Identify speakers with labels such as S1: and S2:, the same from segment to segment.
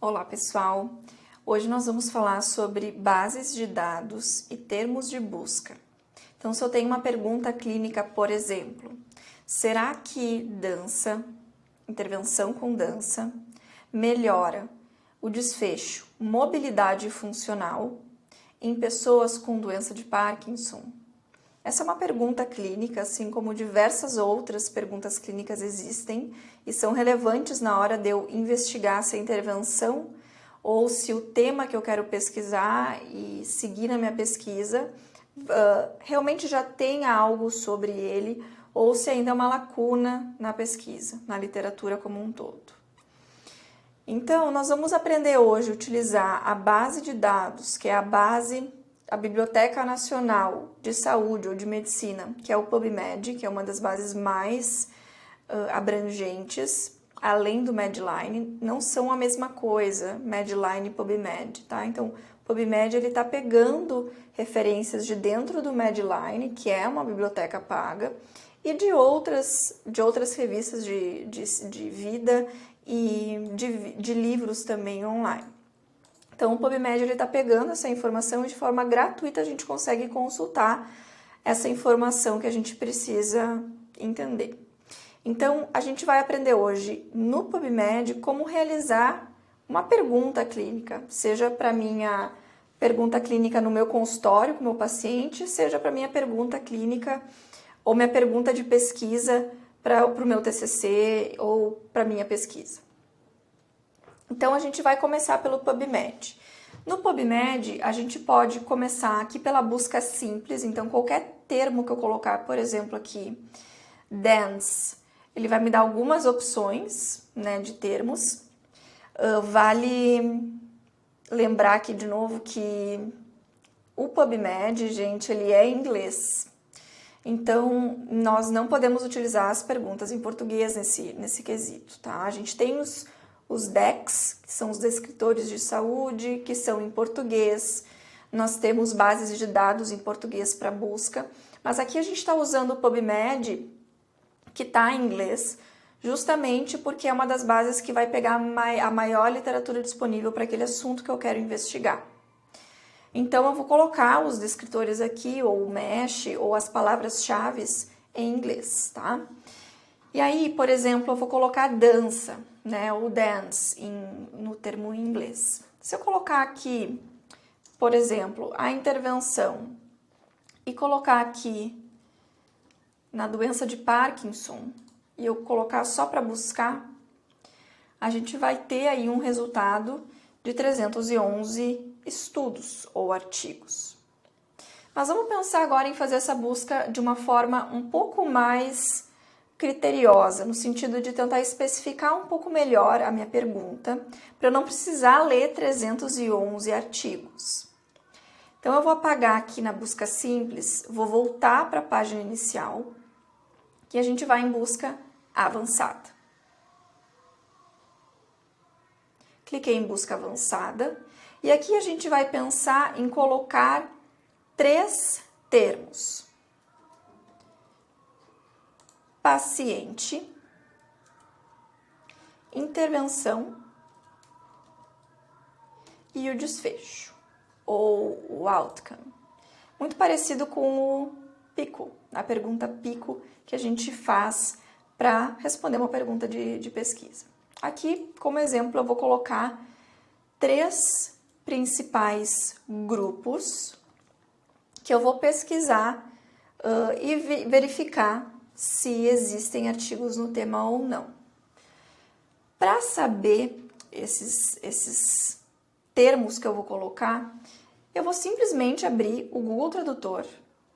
S1: Olá, pessoal! Hoje nós vamos falar sobre bases de dados e termos de busca. Então, se eu tenho uma pergunta clínica, por exemplo, será que dança, intervenção com dança, melhora o desfecho mobilidade funcional em pessoas com doença de Parkinson? Essa é uma pergunta clínica, assim como diversas outras perguntas clínicas existem e são relevantes na hora de eu investigar se a intervenção ou se o tema que eu quero pesquisar e seguir na minha pesquisa realmente já tem algo sobre ele ou se ainda é uma lacuna na pesquisa, na literatura como um todo. Então, nós vamos aprender hoje a utilizar a base de dados, que é a Biblioteca Nacional de Saúde ou de Medicina, que é o PubMed, que é uma das bases mais abrangentes, além do Medline. Não são a mesma coisa, Medline e PubMed, tá? Então, o PubMed está pegando referências de dentro do Medline, que é uma biblioteca paga, e de outras revistas de vida e de livros também online. Então, o PubMed está pegando essa informação e de forma gratuita a gente consegue consultar essa informação que a gente precisa entender. Então, a gente vai aprender hoje no PubMed como realizar uma pergunta clínica, seja para minha pergunta clínica no meu consultório com o meu paciente, seja para minha pergunta clínica ou minha pergunta de pesquisa para o meu TCC ou para minha pesquisa. Então, a gente vai começar pelo PubMed. No PubMed, a gente pode começar aqui pela busca simples. Então, qualquer termo que eu colocar, por exemplo, aqui, dance, ele vai me dar algumas opções, né, de termos. Vale lembrar aqui de novo que o PubMed, gente, ele é em inglês. Então, nós não podemos utilizar as perguntas em português nesse quesito, tá? A gente tem os DECs, que são os descritores de saúde, que são em português. Nós temos bases de dados em português para busca, mas aqui a gente está usando o PubMed, que está em inglês, justamente porque é uma das bases que vai pegar a maior literatura disponível para aquele assunto que eu quero investigar. Então, eu vou colocar os descritores aqui, ou o mesh, ou as palavras-chave em inglês, tá? E aí, por exemplo, eu vou colocar dança, né, ou dance no termo em inglês. Se eu colocar aqui, por exemplo, a intervenção e colocar aqui na doença de Parkinson e eu colocar só para buscar, a gente vai ter aí um resultado de 311 estudos ou artigos. Mas vamos pensar agora em fazer essa busca de uma forma um pouco mais criteriosa, no sentido de tentar especificar um pouco melhor a minha pergunta, para eu não precisar ler 311 artigos. Então, eu vou apagar aqui na busca simples, vou voltar para a página inicial, que a gente vai em busca avançada. Cliquei em busca avançada, e aqui a gente vai pensar em colocar 3 termos. Paciente, intervenção e o desfecho, ou o outcome. Muito parecido com o PICO, a pergunta PICO que a gente faz para responder uma pergunta de pesquisa. Aqui, como exemplo, eu vou colocar 3 principais grupos que eu vou pesquisar e verificar se existem artigos no tema ou não. Para saber esses termos que eu vou colocar, eu vou simplesmente abrir o Google Tradutor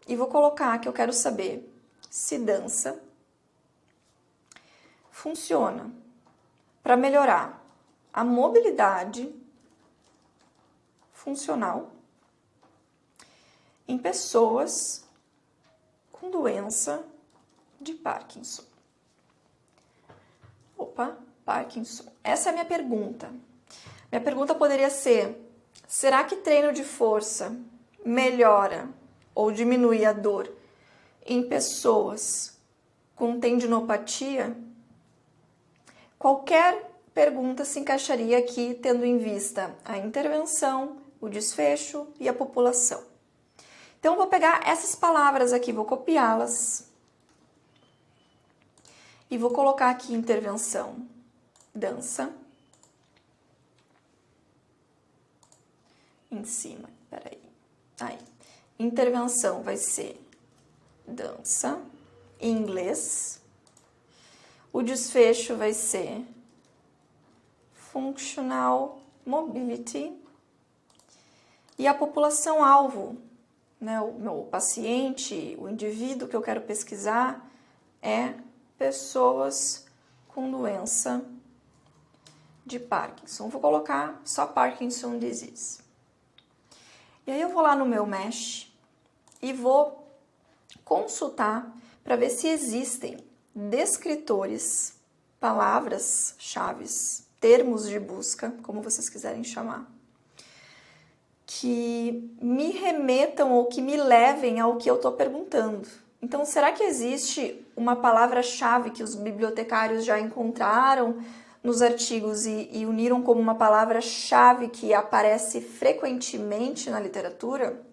S1: e vou colocar que eu quero saber se dança funciona para melhorar a mobilidade funcional em pessoas com doença de Parkinson. Parkinson. Essa é a minha pergunta. Minha pergunta poderia ser: será que treino de força melhora ou diminui a dor em pessoas com tendinopatia? Qualquer pergunta se encaixaria aqui, tendo em vista a intervenção, o desfecho e a população. Então, eu vou pegar essas palavras aqui, vou copiá-las e vou colocar aqui intervenção, dança, em cima, peraí, aí. Intervenção vai ser dança, em inglês. O desfecho vai ser functional mobility. E a população-alvo, né, o meu paciente, o indivíduo que eu quero pesquisar é pessoas com doença de Parkinson. Vou colocar só Parkinson disease. E aí eu vou lá no meu Mesh e vou consultar para ver se existem descritores, palavras-chave, termos de busca, como vocês quiserem chamar, que me remetam ou que me levem ao que eu estou perguntando. Então, será que existe uma palavra-chave que os bibliotecários já encontraram nos artigos e uniram como uma palavra-chave que aparece frequentemente na literatura?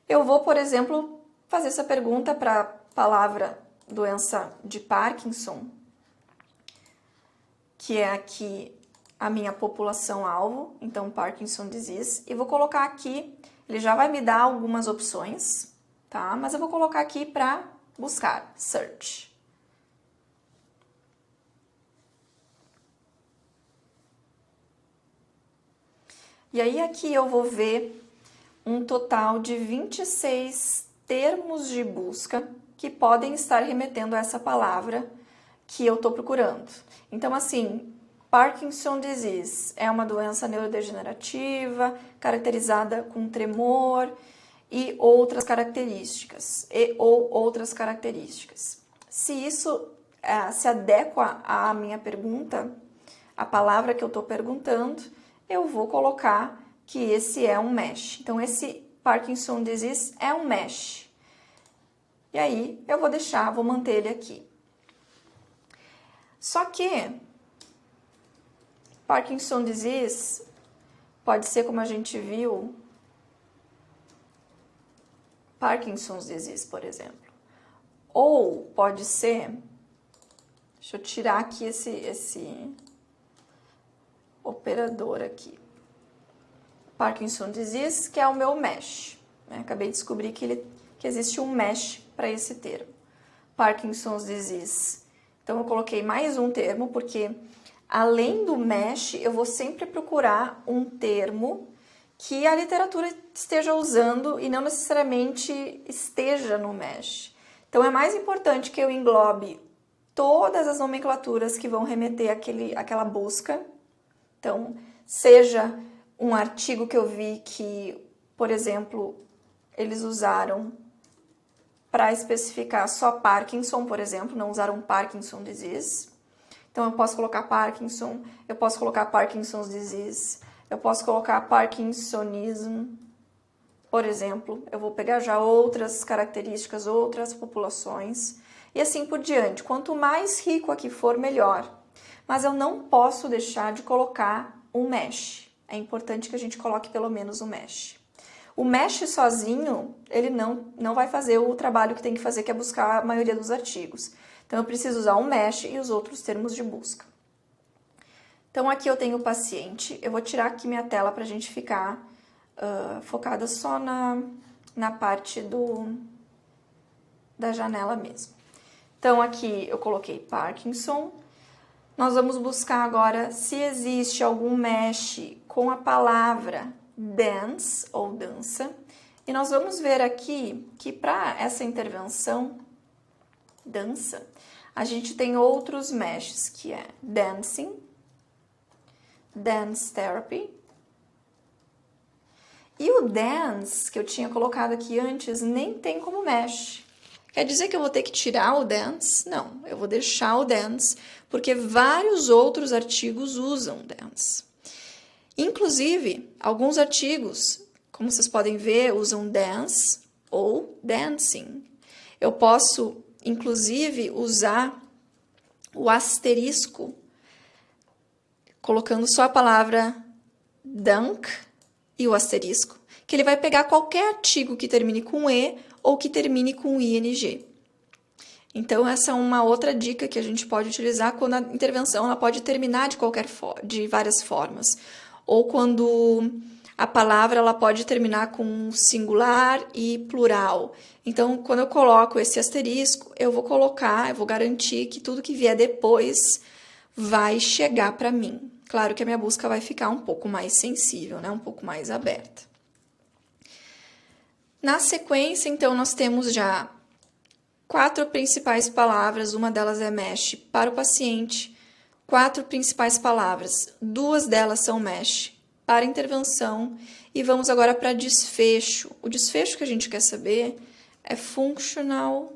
S1: Eu vou, por exemplo, fazer essa pergunta para a palavra doença de Parkinson, que é aqui a minha população-alvo, então Parkinson disease, e vou colocar aqui, ele já vai me dar algumas opções, tá? Mas eu vou colocar aqui para buscar, search. E aí aqui eu vou ver um total de 26 termos de busca que podem estar remetendo a essa palavra que eu estou procurando. Então, assim, Parkinson disease é uma doença neurodegenerativa, caracterizada com tremor e outras características, Se isso se adequa à minha pergunta, a palavra que eu estou perguntando, eu vou colocar que esse é um mesh. Então, esse Parkinson disease é um mesh. E aí, eu vou manter ele aqui. Só que Parkinson disease pode ser, como a gente viu, Parkinson's disease, por exemplo. Ou pode ser, deixa eu tirar aqui esse operador aqui. Parkinson disease, que é o meu mesh. Né? Acabei de descobrir que existe um mesh para esse termo. Parkinson's disease. Então, eu coloquei mais um termo, porque além do mesh, eu vou sempre procurar um termo que a literatura esteja usando e não necessariamente esteja no mesh. Então, é mais importante que eu englobe todas as nomenclaturas que vão remeter àquela busca. Então, seja um artigo que eu vi que, por exemplo, eles usaram para especificar só Parkinson, por exemplo, não usaram Parkinson disease. Então, eu posso colocar Parkinson, eu posso colocar Parkinson's disease, eu posso colocar Parkinsonism, por exemplo. Eu vou pegar já outras características, outras populações, e assim por diante. Quanto mais rico aqui for, melhor. Mas eu não posso deixar de colocar um mesh. É importante que a gente coloque pelo menos um mesh. O mesh sozinho, ele não vai fazer o trabalho que tem que fazer, que é buscar a maioria dos artigos. Então, eu preciso usar um mesh e os outros termos de busca. Então, aqui eu tenho o paciente. Eu vou tirar aqui minha tela para a gente ficar focada só na parte da janela mesmo. Então, aqui eu coloquei Parkinson. Nós vamos buscar agora se existe algum mesh com a palavra dance ou dança. E nós vamos ver aqui que para essa intervenção, dança, a gente tem outros meshes, que é dancing, dance therapy. E o dance, que eu tinha colocado aqui antes, nem tem como mesh. Quer dizer que eu vou ter que tirar o dance? Não, eu vou deixar o dance, porque vários outros artigos usam dance. Inclusive, alguns artigos, como vocês podem ver, usam dance ou dancing. Eu posso, inclusive, usar o asterisco colocando só a palavra dank e o asterisco, que ele vai pegar qualquer artigo que termine com E ou que termine com ING. Então, essa é uma outra dica que a gente pode utilizar quando a intervenção ela pode terminar de várias formas. Ou quando a palavra ela pode terminar com singular e plural. Então, quando eu coloco esse asterisco, eu vou garantir que tudo que vier depois vai chegar para mim. Claro que a minha busca vai ficar um pouco mais sensível, né? Um pouco mais aberta. Na sequência, então, nós temos já 4 principais palavras, uma delas é mesh para o paciente, 4 principais palavras, 2 delas são mesh para intervenção e vamos agora para desfecho. O desfecho que a gente quer saber é functional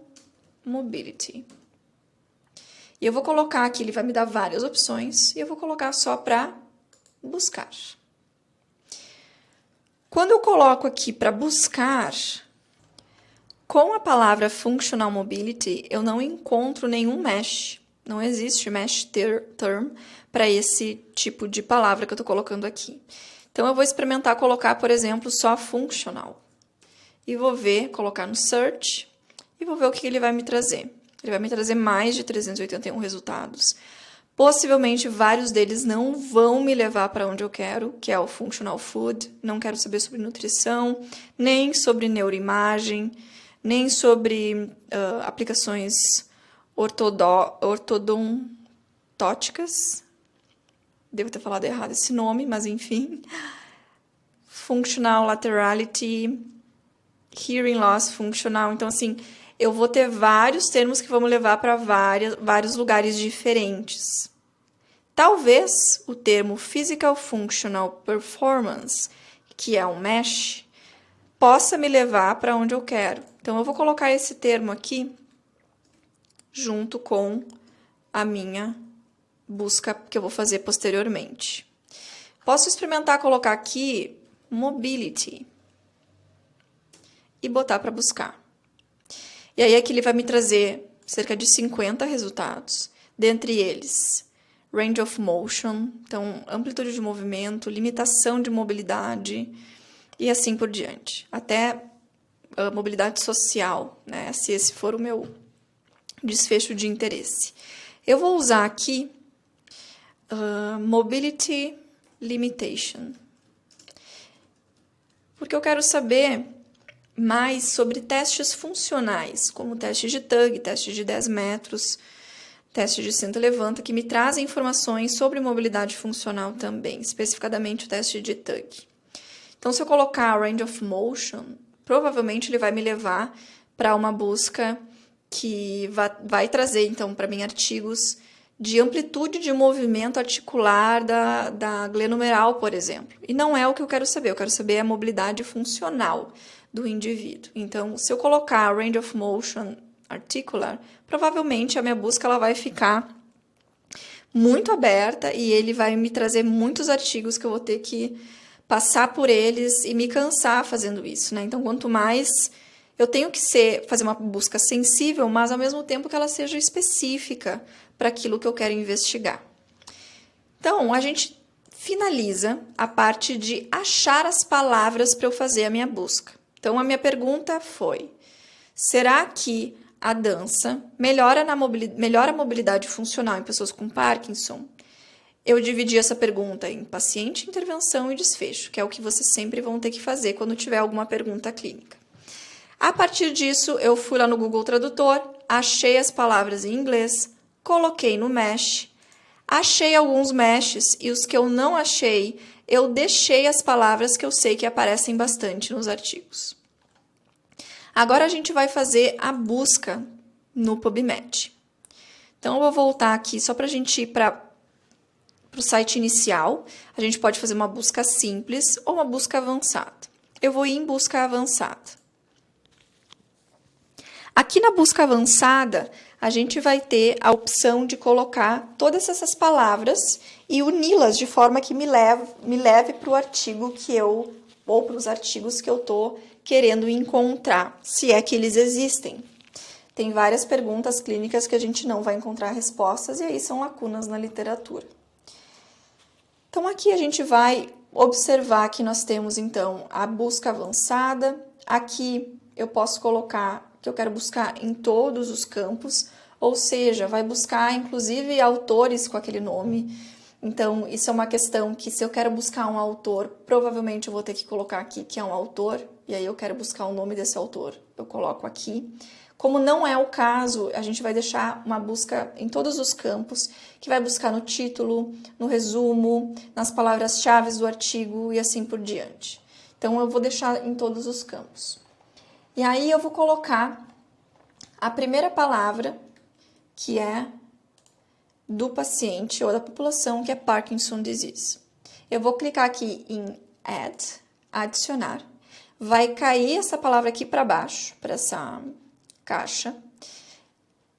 S1: mobility. E eu vou colocar aqui, ele vai me dar várias opções, e eu vou colocar só para buscar. Quando eu coloco aqui para buscar, com a palavra functional mobility, eu não encontro nenhum mesh. Não existe mesh term para esse tipo de palavra que eu estou colocando aqui. Então, eu vou experimentar colocar, por exemplo, só functional. E vou colocar no search, e vou ver o que ele vai me trazer. Ele vai me trazer mais de 381 resultados. Possivelmente, vários deles não vão me levar para onde eu quero, que é o functional food. Não quero saber sobre nutrição, nem sobre neuroimagem, nem sobre aplicações ortodontóticas. Devo ter falado errado esse nome, mas enfim. Functional laterality, hearing loss functional. Então, assim, eu vou ter vários termos que vão me levar para vários lugares diferentes. Talvez o termo Physical Functional Performance, que é um mesh, possa me levar para onde eu quero. Então, eu vou colocar esse termo aqui junto com a minha busca que eu vou fazer posteriormente. Posso experimentar colocar aqui Mobility e botar para buscar. E aí aqui ele vai me trazer cerca de 50 resultados, dentre eles range of motion, então amplitude de movimento, limitação de mobilidade e assim por diante. Até mobilidade social, né, se esse for o meu desfecho de interesse. Eu vou usar aqui Mobility Limitation, porque eu quero saber mais sobre testes funcionais, como teste de TUG, teste de 10 metros, teste de senta e levanta, que me trazem informações sobre mobilidade funcional também, especificadamente o teste de TUG. Então, se eu colocar range of motion, provavelmente ele vai me levar para uma busca que vai trazer, então, para mim, artigos de amplitude de movimento articular da glenomeral, por exemplo. E não é o que eu quero saber a mobilidade funcional do indivíduo. Então, se eu colocar range of motion articular, provavelmente a minha busca ela vai ficar muito aberta e ele vai me trazer muitos artigos que eu vou ter que passar por eles e me cansar fazendo isso, né? Então, quanto mais eu tenho que fazer uma busca sensível, mas ao mesmo tempo que ela seja específica para aquilo que eu quero investigar. Então, a gente finaliza a parte de achar as palavras para eu fazer a minha busca. Então, a minha pergunta foi: será que a dança melhora a mobilidade funcional em pessoas com Parkinson? Eu dividi essa pergunta em paciente, intervenção e desfecho, que é o que vocês sempre vão ter que fazer quando tiver alguma pergunta clínica. A partir disso, eu fui lá no Google Tradutor, achei as palavras em inglês, coloquei no mesh, achei alguns meshes e os que eu não achei, eu deixei as palavras que eu sei que aparecem bastante nos artigos. Agora a gente vai fazer a busca no PubMed. Então, eu vou voltar aqui só para a gente ir para o site inicial. A gente pode fazer uma busca simples ou uma busca avançada. Eu vou ir em busca avançada. Aqui na busca avançada, a gente vai ter a opção de colocar todas essas palavras e uni-las de forma que me leve para o artigo ou para os artigos que eu estou querendo encontrar, se é que eles existem. Tem várias perguntas clínicas que a gente não vai encontrar respostas e aí são lacunas na literatura. Então, aqui a gente vai observar que nós temos, então, a busca avançada. Aqui eu posso colocar que eu quero buscar em todos os campos, ou seja, vai buscar, inclusive, autores com aquele nome. Então, isso é uma questão que, se eu quero buscar um autor, provavelmente eu vou ter que colocar aqui que é um autor, e aí eu quero buscar o nome desse autor, eu coloco aqui. Como não é o caso, a gente vai deixar uma busca em todos os campos, que vai buscar no título, no resumo, nas palavras-chave do artigo e assim por diante. Então, eu vou deixar em todos os campos. E aí, eu vou colocar a primeira palavra, que é do paciente ou da população, que é Parkinson Disease. Eu vou clicar aqui em Add, adicionar. Vai cair essa palavra aqui para baixo, para essa caixa.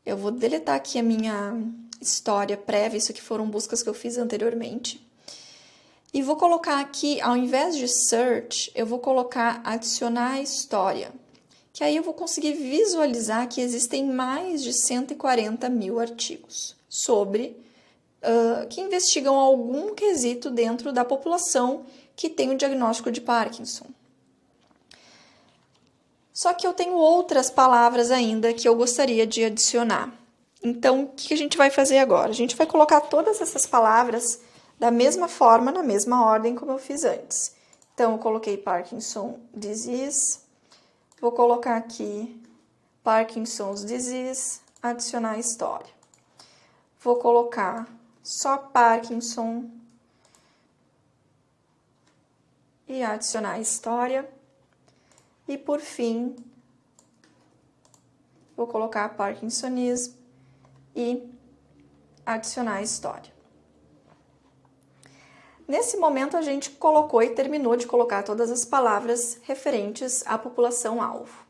S1: Eu vou deletar aqui a minha história prévia, isso aqui foram buscas que eu fiz anteriormente. E vou colocar aqui, ao invés de search, eu vou colocar adicionar história. Que aí eu vou conseguir visualizar que existem mais de 140 mil artigos que investigam algum quesito dentro da população que tem o diagnóstico de Parkinson. Só que eu tenho outras palavras ainda que eu gostaria de adicionar. Então, o que a gente vai fazer agora? A gente vai colocar todas essas palavras da mesma forma, na mesma ordem como eu fiz antes. Então, eu coloquei Parkinson Disease, vou colocar aqui Parkinson's Disease, adicionar história. Vou colocar só Parkinson e adicionar história. E, por fim, vou colocar Parkinsonism e adicionar história. Nesse momento, a gente colocou e terminou de colocar todas as palavras referentes à população-alvo.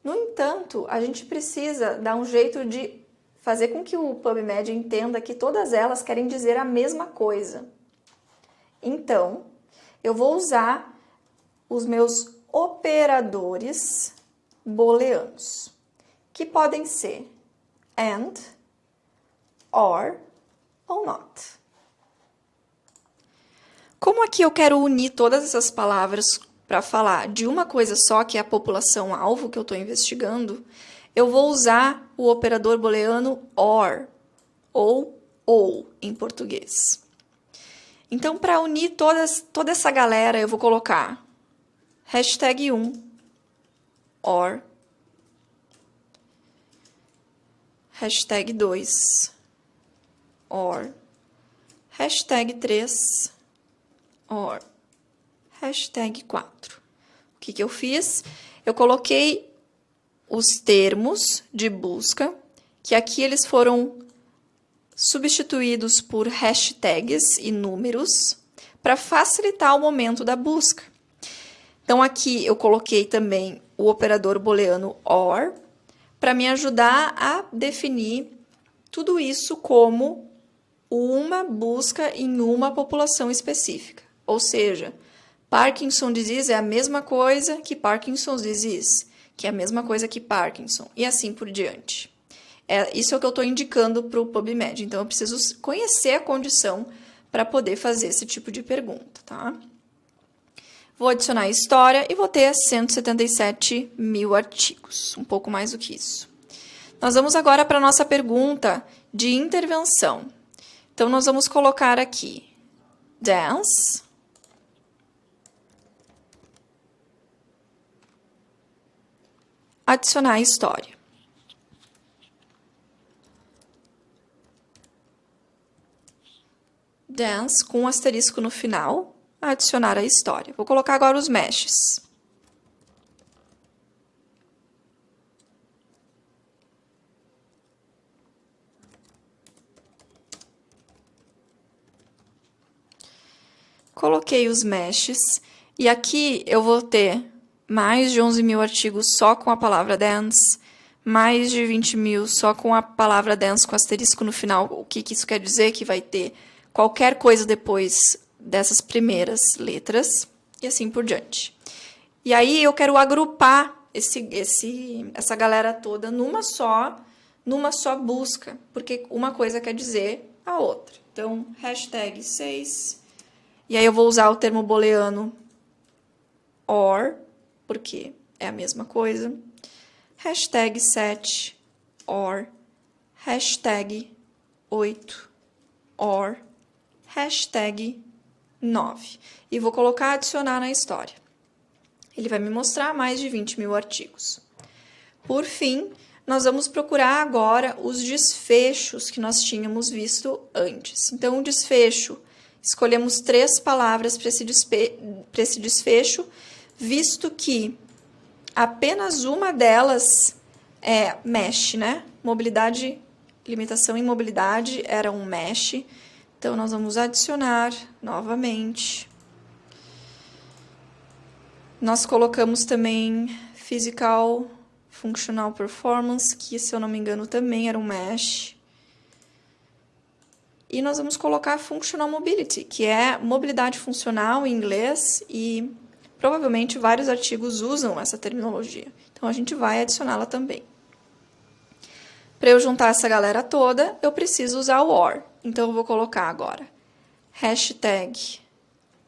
S1: No entanto, a gente precisa dar um jeito de fazer com que o PubMed entenda que todas elas querem dizer a mesma coisa. Então, eu vou usar os meus operadores booleanos, que podem ser and, or ou not. Como aqui eu quero unir todas essas palavras para falar de uma coisa só, que é a população-alvo que eu estou investigando, eu vou usar o operador booleano or, ou em português. Então, para unir toda essa galera, eu vou colocar hashtag 1, or, hashtag 2, or, hashtag 3, or, hashtag 4. O que eu fiz? Eu coloquei os termos de busca, que aqui eles foram substituídos por hashtags e números para facilitar o momento da busca. Então, aqui eu coloquei também o operador booleano OR para me ajudar a definir tudo isso como uma busca em uma população específica. Ou seja, Parkinson Disease é a mesma coisa que Parkinson's Disease, que é a mesma coisa que Parkinson, e assim por diante. Isso é o que eu estou indicando para o PubMed. Então, eu preciso conhecer a condição para poder fazer esse tipo de pergunta, tá? Vou adicionar história e vou ter 177 mil artigos, um pouco mais do que isso. Nós vamos agora para a nossa pergunta de intervenção. Então, nós vamos colocar aqui dance, adicionar história. Dance, com um asterisco no final, adicionar a história. Vou colocar agora os meshes. Coloquei os meshes e aqui eu vou ter mais de 11 mil artigos só com a palavra dance, mais de 20 mil só com a palavra dance com asterisco no final. O que isso quer dizer? Que vai ter qualquer coisa depois dessas primeiras letras e assim por diante. E aí eu quero agrupar essa galera toda numa só busca, porque uma coisa quer dizer a outra. Então, hashtag 6, E aí eu vou usar o termo booleano or, porque é a mesma coisa. Hashtag 7 or hashtag 8 or hashtag 9. E vou colocar adicionar na história. Ele vai me mostrar mais de 20.000 artigos. Por fim, nós vamos procurar agora os desfechos que nós tínhamos visto antes. Então, o desfecho, escolhemos 3 palavras para esse desfecho, visto que apenas uma delas é mesh, né? Mobilidade, limitação em mobilidade era um mesh. Então, nós vamos adicionar novamente. Nós colocamos também physical functional performance, que, se eu não me engano, também era um mesh. E nós vamos colocar functional mobility, que é mobilidade funcional em inglês, e provavelmente vários artigos usam essa terminologia. Então, a gente vai adicioná-la também. Para eu juntar essa galera toda, eu preciso usar o OR. Então, eu vou colocar agora hashtag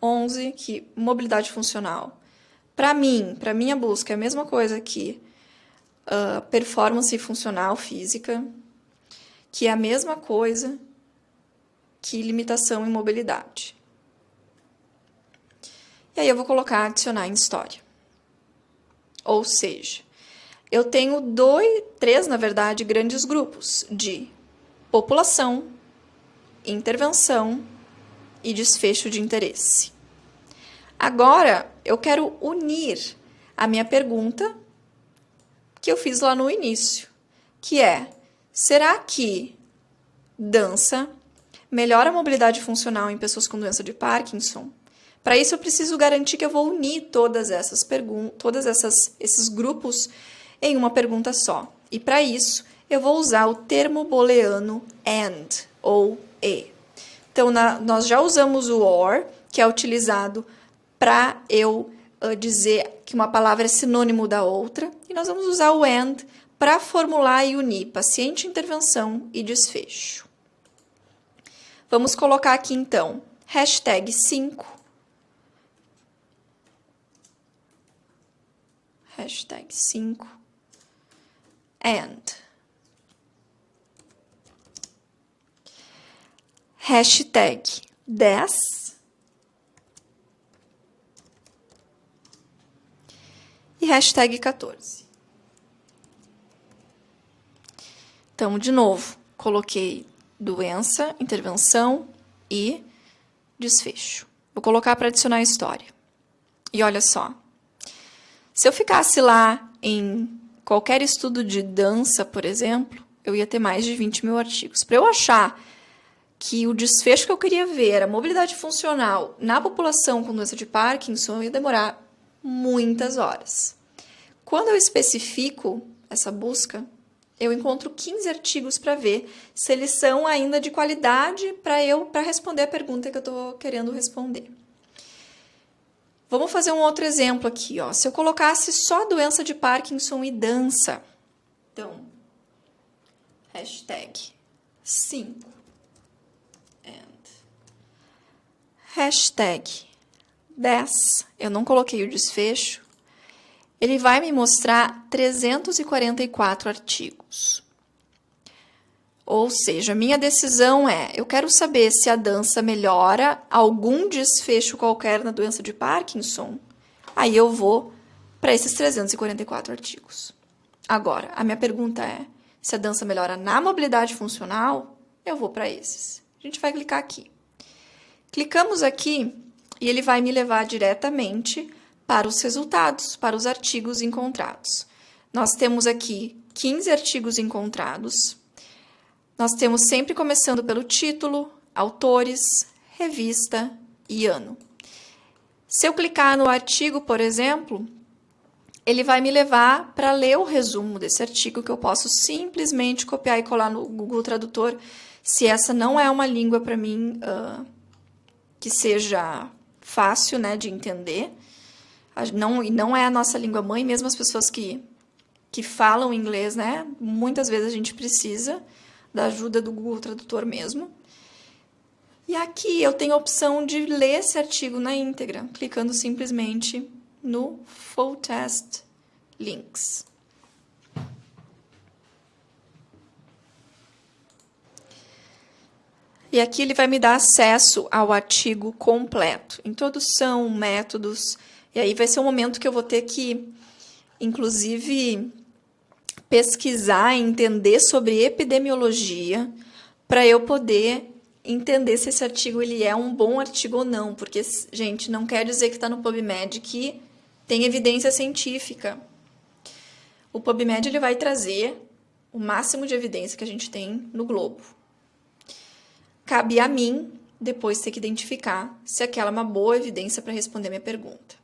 S1: 11, que mobilidade funcional. Para mim, para minha busca, é a mesma coisa que performance funcional física, que é a mesma coisa que limitação em mobilidade. E aí eu vou colocar adicionar em história. Ou seja, eu tenho 3, na verdade, grandes grupos de população, intervenção e desfecho de interesse. Agora, eu quero unir a minha pergunta que eu fiz lá no início, que é: será que dança melhora a mobilidade funcional em pessoas com doença de Parkinson? Para isso, eu preciso garantir que eu vou unir todas essas perguntas, esses grupos em uma pergunta só. E para isso, eu vou usar o termo booleano AND, ou E. Então, nós já usamos o OR, que é utilizado para eu dizer que uma palavra é sinônimo da outra. E nós vamos usar o AND para formular e unir paciente, intervenção e desfecho. Vamos colocar aqui, então, hashtag 5. Hashtag 5. AND. Hashtag 10. E hashtag 14. Então, de novo, coloquei doença, intervenção e desfecho. Vou colocar para adicionar a história. E olha só, se eu ficasse lá em qualquer estudo de dança, por exemplo, eu ia ter mais de 20.000 artigos. Para eu achar que o desfecho que eu queria ver era mobilidade funcional na população com doença de Parkinson, ia demorar muitas horas. Quando eu especifico essa busca, eu encontro 15 artigos para ver se eles são ainda de qualidade para responder a pergunta que eu estou querendo responder. Vamos fazer um outro exemplo aqui, ó. Se eu colocasse só doença de Parkinson e dança, então, hashtag 5 and hashtag 10, eu não coloquei o desfecho, ele vai me mostrar 344 artigos. Ou seja, a minha decisão é, eu quero saber se a dança melhora algum desfecho qualquer na doença de Parkinson, aí eu vou para esses 344 artigos. Agora, a minha pergunta é, se a dança melhora na mobilidade funcional, eu vou para esses. A gente vai clicar aqui. Clicamos aqui e ele vai me levar diretamente para os resultados, para os artigos encontrados. Nós temos aqui 15 artigos encontrados. Nós temos sempre começando pelo título, autores, revista e ano. Se eu clicar no artigo, por exemplo, ele vai me levar para ler o resumo desse artigo, que eu posso simplesmente copiar e colar no Google Tradutor, se essa não é uma língua para mim que seja fácil, né, de entender. Não é a nossa língua mãe, mesmo as pessoas que falam inglês, né, muitas vezes a gente precisa da ajuda do Google Tradutor mesmo. E aqui eu tenho a opção de ler esse artigo na íntegra, clicando simplesmente no Full Test Links. E aqui ele vai me dar acesso ao artigo completo, introdução, métodos, e aí vai ser um momento que eu vou ter que, inclusive, pesquisar e entender sobre epidemiologia para eu poder entender se esse artigo ele é um bom artigo ou não, porque, gente, não quer dizer que está no PubMed que tem evidência científica. O PubMed ele vai trazer o máximo de evidência que a gente tem no globo. Cabe a mim, depois, ter que identificar se aquela é uma boa evidência para responder a minha pergunta.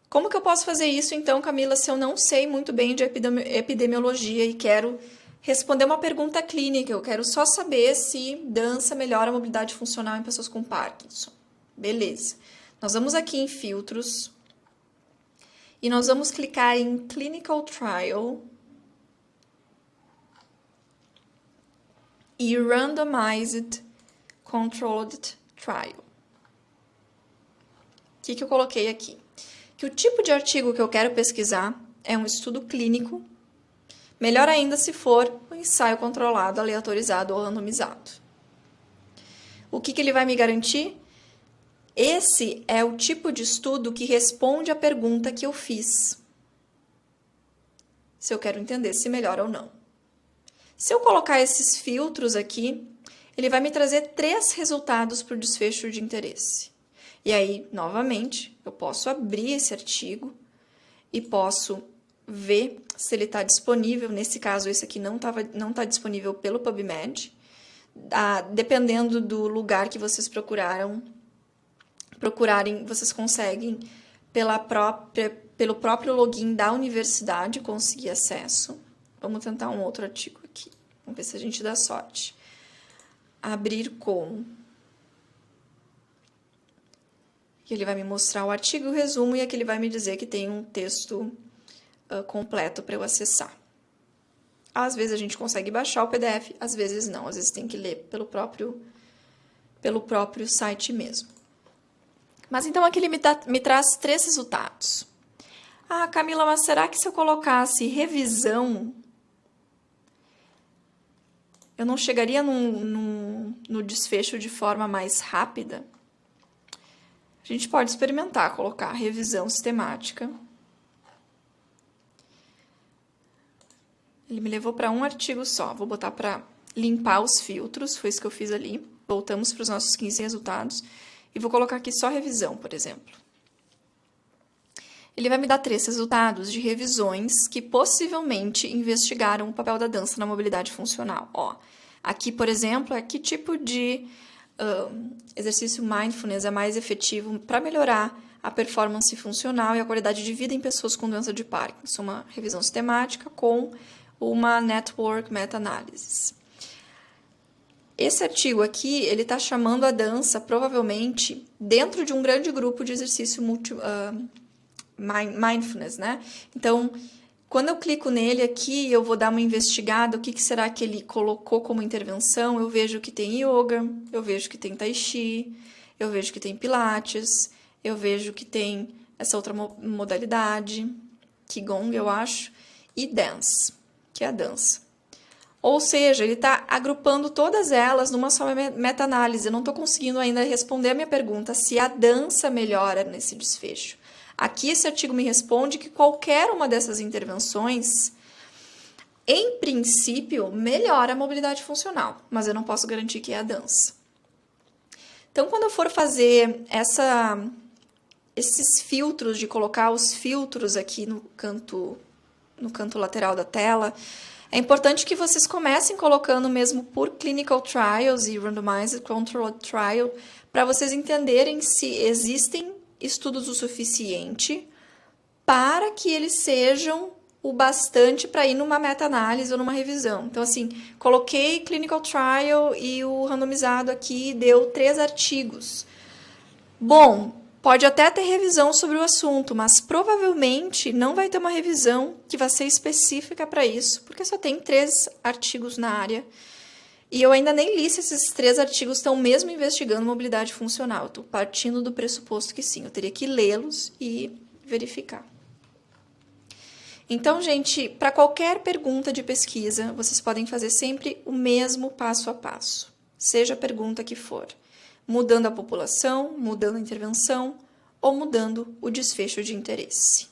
S1: Como que eu posso fazer isso, então, Camila, se eu não sei muito bem de epidemiologia e quero responder uma pergunta clínica? Eu quero só saber se dança melhora a mobilidade funcional em pessoas com Parkinson. Beleza. Nós vamos aqui em filtros e nós vamos clicar em Clinical Trial e Randomized Controlled Trial. O que eu coloquei aqui? Que o tipo de artigo que eu quero pesquisar é um estudo clínico, melhor ainda se for um ensaio controlado, aleatorizado ou randomizado. O que ele vai me garantir? Esse é o tipo de estudo que responde à pergunta que eu fiz. Se eu quero entender se melhora ou não. Se eu colocar esses filtros aqui, ele vai me trazer 3 resultados para o desfecho de interesse. E aí, novamente, eu posso abrir esse artigo e posso ver se ele está disponível. Nesse caso, esse aqui não está disponível pelo PubMed. Dependendo do lugar que vocês procurarem, vocês conseguem, pelo próprio login da universidade, conseguir acesso. Vamos tentar um outro artigo aqui. Vamos ver se a gente dá sorte. Abrir com. E ele vai me mostrar o artigo, o resumo, e aqui ele vai me dizer que tem um texto completo para eu acessar. Às vezes a gente consegue baixar o PDF, às vezes não. Às vezes tem que ler pelo próprio site mesmo. Mas então aqui ele me traz 3 resultados. Ah, Camila, mas será que se eu colocasse revisão, eu não chegaria no desfecho de forma mais rápida? A gente pode experimentar, colocar revisão sistemática. Ele me levou para um artigo só. Vou botar para limpar os filtros, foi isso que eu fiz ali. Voltamos para os nossos 15 resultados. E vou colocar aqui só revisão, por exemplo. Ele vai me dar 3 resultados de revisões que possivelmente investigaram o papel da dança na mobilidade funcional. Ó, aqui, por exemplo, é que tipo de exercício mindfulness é mais efetivo para melhorar a performance funcional e a qualidade de vida em pessoas com doença de Parkinson. Uma revisão sistemática com uma network meta-análise. Esse artigo aqui, ele está chamando a dança, provavelmente, dentro de um grande grupo de exercício mindfulness, né? Então, quando eu clico nele aqui, eu vou dar uma investigada, o que será que ele colocou como intervenção? Eu vejo que tem yoga, eu vejo que tem tai chi, eu vejo que tem pilates, eu vejo que tem essa outra modalidade, qigong, eu acho, e dance, que é a dança. Ou seja, ele está agrupando todas elas numa só meta-análise. Eu não estou conseguindo ainda responder a minha pergunta se a dança melhora nesse desfecho. Aqui esse artigo me responde que qualquer uma dessas intervenções, em princípio, melhora a mobilidade funcional, mas eu não posso garantir que é a dança. Então, quando eu for fazer esses filtros, de colocar os filtros aqui no canto lateral da tela, é importante que vocês comecem colocando mesmo por clinical trials e randomized controlled trial, para vocês entenderem se existem estudos o suficiente para que eles sejam o bastante para ir numa meta-análise ou numa revisão. Então, assim, coloquei clinical trial e o randomizado aqui deu 3 artigos. Bom, pode até ter revisão sobre o assunto, mas provavelmente não vai ter uma revisão que vai ser específica para isso, porque só tem 3 artigos na área. E eu ainda nem li se esses 3 artigos estão mesmo investigando mobilidade funcional. Estou partindo do pressuposto que sim, eu teria que lê-los e verificar. Então, gente, para qualquer pergunta de pesquisa, vocês podem fazer sempre o mesmo passo a passo, seja a pergunta que for, mudando a população, mudando a intervenção ou mudando o desfecho de interesse.